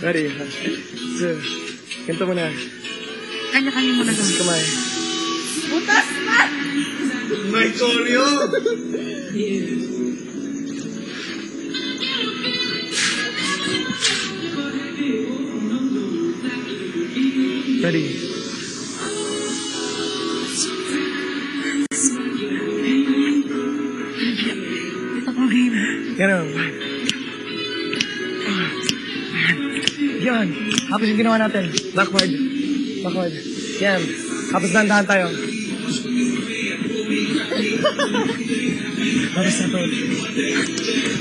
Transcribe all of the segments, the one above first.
Ready? So, ganito mo na. Kanya-kanya mo na doon. Kamay. Butas na! May choreo! Ready? Ito po game. Ganun. Yan. Tapos yung ginawa natin. Backward. Backward. Yan. Tapos dahan-dahan tayo. Tapos na to.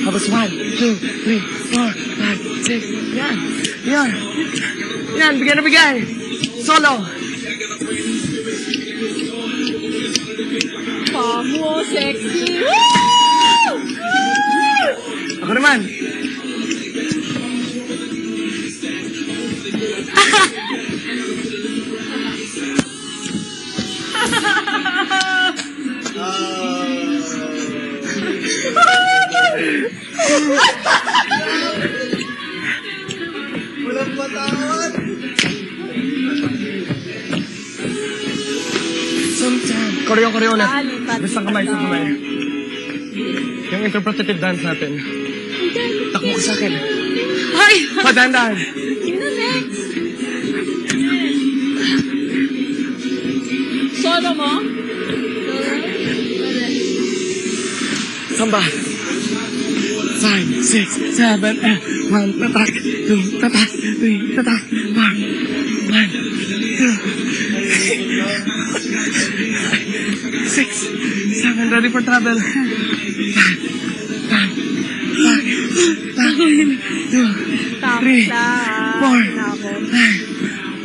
Tapos 1, 2, 3, 4, 5, 6. Yan. Yan. Yan. Bigay na bigay. Solo. Pamo, sexy. Ako naman. Walang patawad. Sometimes. Koreo ulit. Isang kamay. Yung interpretative dance natin. Takbo ka sa akin. Ay! Padandan. Sino next? Solo mo? Samba. 5, 6, 7, 1, tatak, 2, tatak, 3, tatak, 4, 1, 2, 6, 7, ready for travel. 5, 2, 3, 4,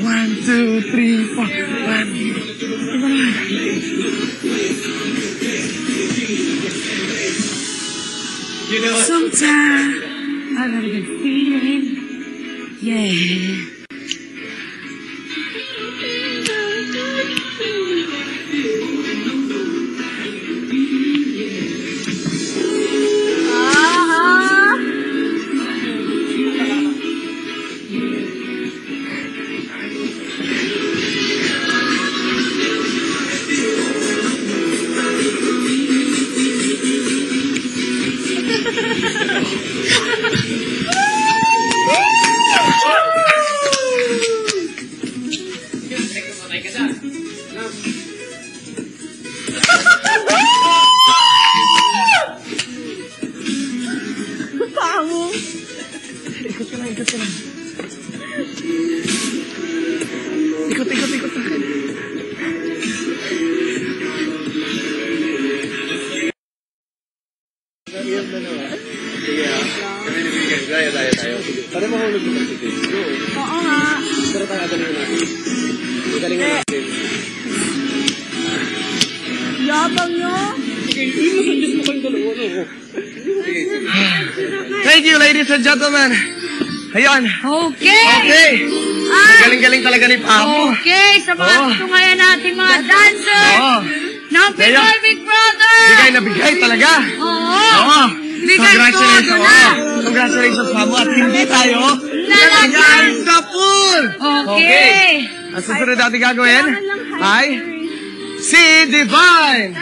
1, 2, 3, 4, 1. Sometimes I got a good feeling. Yeah. Ikot ka lang. Ikot sa akin. Sige ha. Gaya tayo. Para mahulog naman si Chris. Oo nga. Pero tayo galingan natin. Galingan natin. Yabang nyo. Sige, mo kayong dalawa. Thank you, ladies and gentlemen. Ayun. Okay. Galing-galing talaga ni Pamo. Okay, sa mga tungayan natin mga dancers ng Pinoy Big Brother. Bigay na bigay talaga. Oo. Bigay todo na. Congratulations, Pamo. At hindi tayo lalagyan sa pool. Okay. Ang susunod natin gagawin ay si Divine.